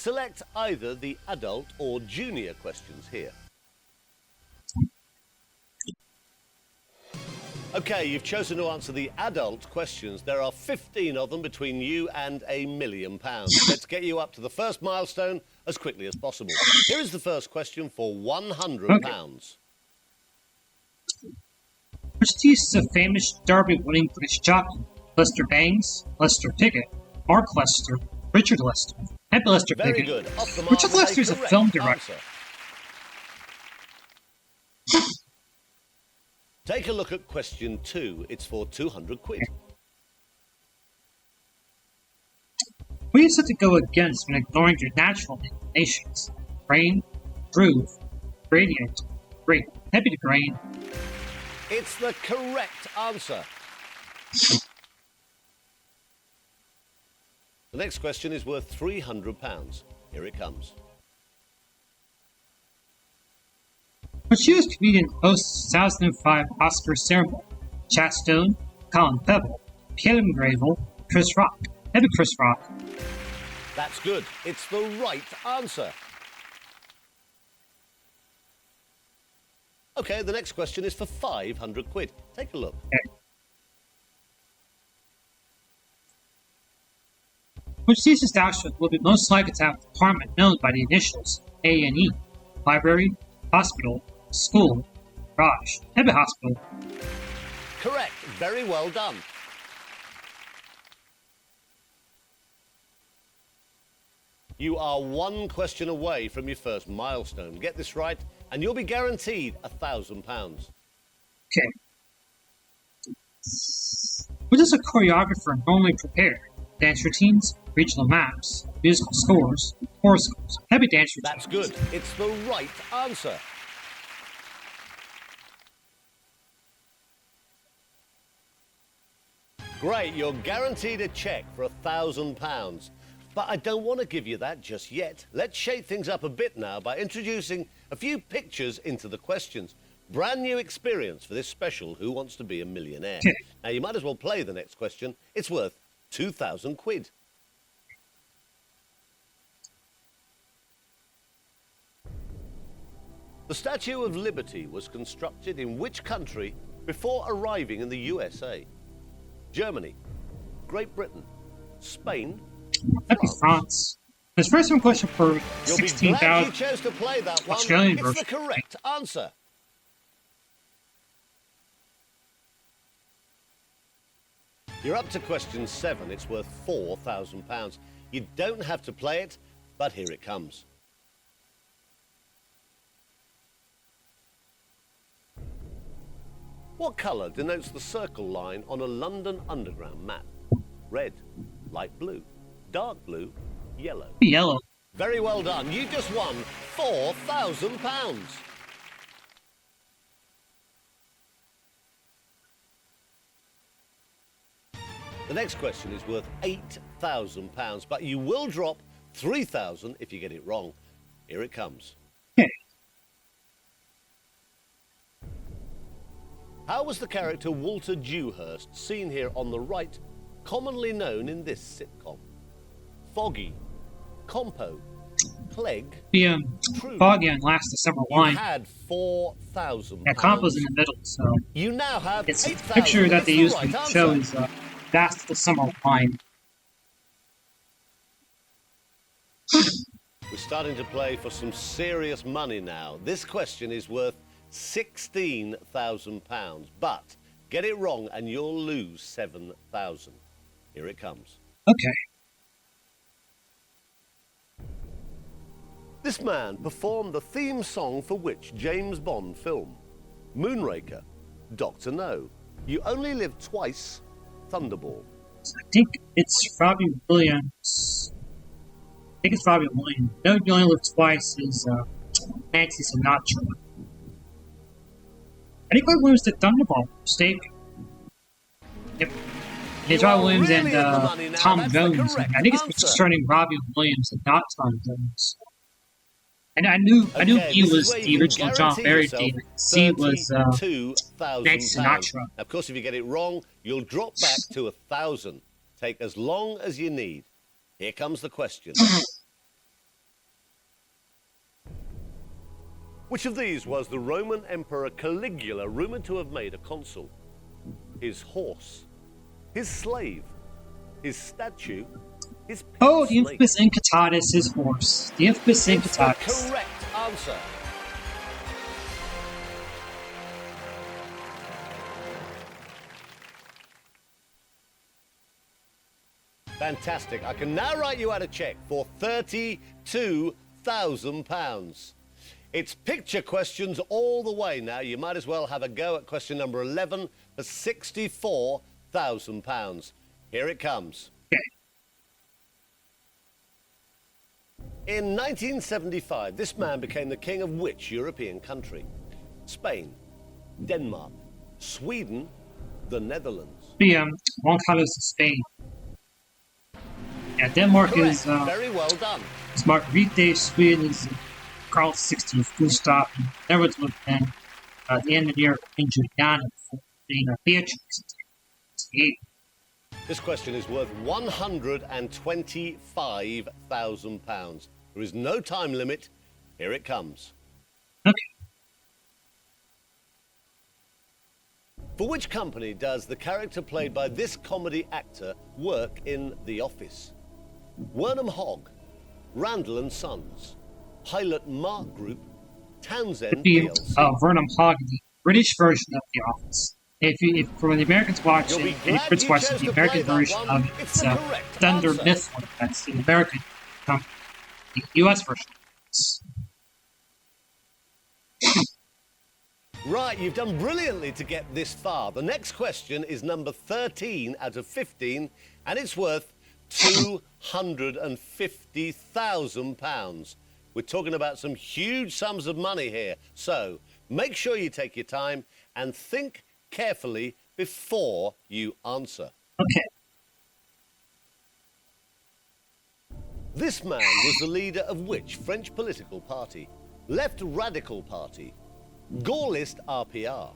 Select either the adult or junior questions here. Okay, you've chosen to answer the adult questions. There are 15 of them between you and £1 million. Let's get you up to the first milestone as quickly as possible. Here is the first question for £100. Okay. Which is a famous Derby-winning British jockey? Lester Bangs, Lester Piggott, Mark Lester, Richard Lester. Happy Lester Very Piggott. good. Off the mark Richard with Lester is a correct film director. answer. Take a look at question 2. It's for 200 quid. What do you set to go against when ignoring your natural inclinations? Grain, groove, gradient, grade. Happy to grain. It's the correct answer. The next question is worth £300. Here it comes. Which US comedian hosts 2005 Oscar ceremony? Chad Stone, Colin Pebble, Caleb Gravel, Chris Rock. Happy Chris Rock. That's good. It's the right answer. Okay, the next question is for 500 quid. Take a look. Okay. Which of these establishments will be most likely to have a department known by the initials A&E? Library, hospital, school, garage. Happy hospital. Correct. Very well done. You are one question away from your first milestone. Get this right, and you'll be guaranteed £1,000. Okay. What does a choreographer normally prepare? Dance routines, regional maps, musical scores, horoscopes. Happy dance routines. That's good. It's the right answer. Great, you're guaranteed a cheque for £1,000. But I don't want to give you that just yet. Let's shake things up a bit now by introducing a few pictures into the questions. Brand new experience for this special Who Wants to Be a Millionaire? Now, you might as well play the next question. It's worth 2,000 quid. The Statue of Liberty was constructed in which country before arriving in the USA? Germany, Great Britain, Spain, Happy France. This first one question for You'll be glad 16,000 you chose to play that one. Australian It's version. the correct answer. You're up to question 7. It's worth £4,000. You don't have to play it, but here it comes. What colour denotes the circle line on a London Underground map? Red, light blue, dark blue, yellow. Yellow. Very well done. You just won £4,000. The next question is worth £8,000, but you will drop £3,000 if you get it wrong. Here it comes. Okay. How was the character Walter Dewhurst, seen here on the right, commonly known in this sitcom? Foggy, Compo, Clegg, The True. foggy and last December You line. had £4,000. Yeah, Compo's in the middle, so You now have it's the 8,000. picture that they It's the used right to answer. show is last December line. We're starting to play for some serious money now. This question is worth £16,000, but get it wrong and you'll lose £7,000. Here it comes. Okay. This man performed the theme song for which James Bond film? Moonraker, Dr. No, You Only Live Twice, Thunderball. I think it's Robbie Williams. I think it's Robbie Williams. No, You Only Live Twice is Nancy Sinatra. I think Robbie Williams did Thunderball. Mistake. Yep. It's You Robbie are Williams really and in the money now. Tom That's the Jones. correct I think it's answer. concerning Robbie Williams and not Tom Jones. And I knew Okay, he this is was where you the can original John guarantee Barry yourself team. C was £32,000. Nancy Sinatra. Of course, if you get it wrong, you'll drop back to 1,000. Take as long as you need. Here comes the question. Which of these was the Roman Emperor Caligula rumored to have made a consul? His horse, his slave, his statue, his pet Oh, the snake? infamous Incitatus, his horse. The infamous It's the Incitatus. correct answer. Fantastic. I can now write you out a cheque for £32,000. It's picture questions all the way now. You might as well have a go at question number 11 for £64,000. Here it comes. Okay. In 1975, this man became the king of which European country? Spain, Denmark, Sweden, the Netherlands. The Juan Carlos of Spain. Yeah, Denmark Correct. is Very well done. it's Margrethe, Sweden is Carl XVI, Gustav, and Netherlands was then the end of the year in Juliana for Beatrix. This question is worth £125,000. There is no time limit. Here it comes. Okay. For which company does the character played by this comedy actor work in The Office? Wernham Hogg, Randall and Sons, Pilot Mark Group, Townsend The PLC. Vernham Hogg, the British version of The Office. If for when the Americans watch You'll it, be and glad Brits you watch chose the to American play that version one. of it, It's it's the correct Thunder answer. Mifflin. That's the American company. The US version. Right, you've done brilliantly to get this far. The next question is number 13 out of 15, and it's worth £250,000. We're talking about some huge sums of money here. So make sure you take your time and think carefully before you answer. Okay. This man was the leader of which French political party? Left Radical Party, Gaullist RPR,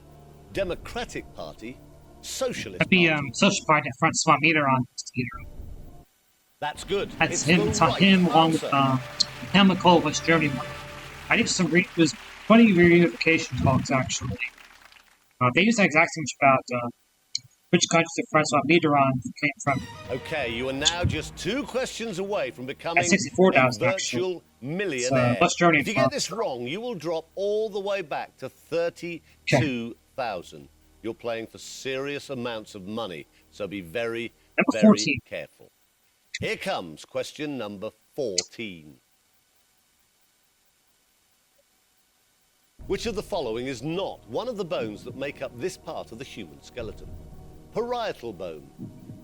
Democratic Party, Socialist That'd be Party. Social Party Francois Mitterrand. That's good. That's It's him. the It's on right him along with answer. Helmut Kohl, West Germany one. I think there's 20 reunification talks actually. They use that exact same about which countries that Francois Mitterrand came from. Okay, you are now just 2 questions away from becoming At 64,000 a actually. virtual millionaire. West Germany If you get talks. this wrong, you will drop all the way back to 32,000. You're playing for serious amounts of money, so be very, Number very 14. careful. Here comes question number 14. Which of the following is not one of the bones that make up this part of the human skeleton? Parietal bone,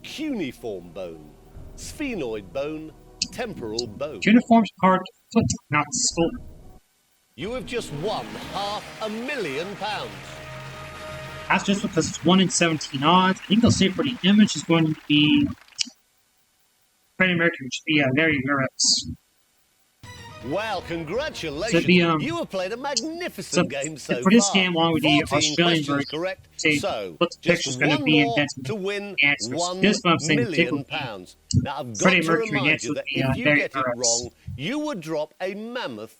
cuneiform bone, sphenoid bone, temporal bone. Uniforms part of the foot, not the skull. You have just won £500,000. That's just because it's 1 in 17 odds. I think they'll say for the image is going to be Freddie Mercury, which would be Larry Lyrics. Well, congratulations. So the, you have played a magnificent game so for this far. game, along with the 14 Australian questions version, correct. say So, what the just picture's going to one be and more then to win answers. £1 This one I'm saying the tick million. would be Now, I've got Freddie to Mercury, remind yes, you would that be, if you Larry get it Lyrics. wrong, you would drop a mammoth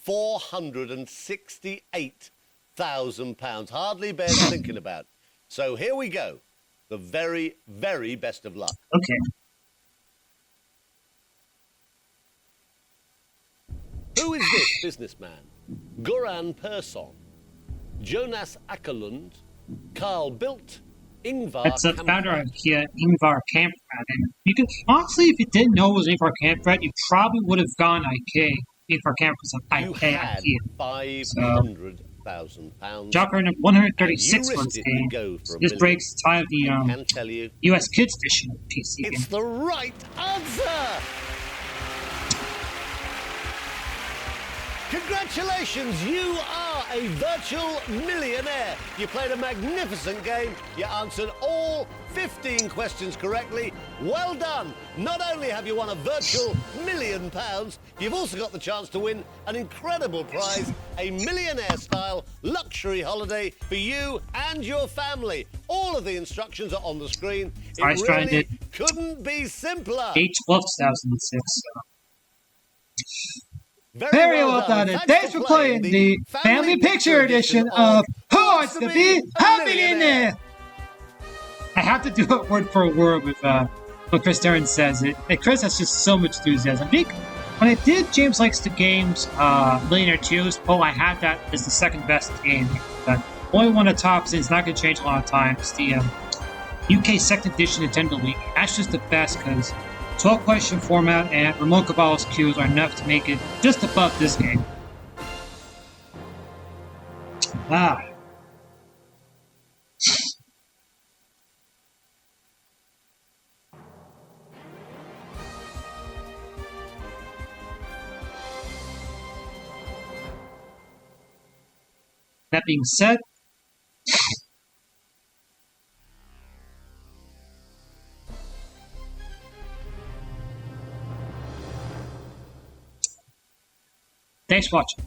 £468,000. Hardly bears thinking about. So here we go. The very, very best of luck. Okay. Who is this businessman? Goran Persson, Jonas Ackerlund, Carl Bildt, Ingvar That's the Kamprad. founder of Ingvar Kamprad. And you could honestly, if you didn't know it was Ingvar Kamprad, you probably would have gone IK. Ingvar Kamprad was an You IK. had £500,000. Joker number 136 And you for risked this it to game. go for a This million. breaks the tie of I the can tell you, US Kids Edition of the PC game. it's the right answer. Congratulations, you are a virtual millionaire. You played a magnificent game. You answered all 15 questions correctly. Well done. Not only have you won a virtual £1 million, you've also got the chance to win an incredible prize, a millionaire-style luxury holiday for you and your family. All of the instructions are on the screen. It I tried really it. couldn't be simpler. 8/12/2006. Very well done, and thanks for playing the Family Picture edition of Who Wants to Be a Millionaire? I have to do it word for word with what Chris Darren says. Chris has just so much enthusiasm. When I did James Likes the Games Millionaire 2's poll, I had that as the second best game. But only one of the tops, and it's not going to change a lot of times. The UK Second Edition Nintendo League. That's just the best because 12-question format and remote Caballo's cues are enough to make it just above this game. That being said, thanks for watching.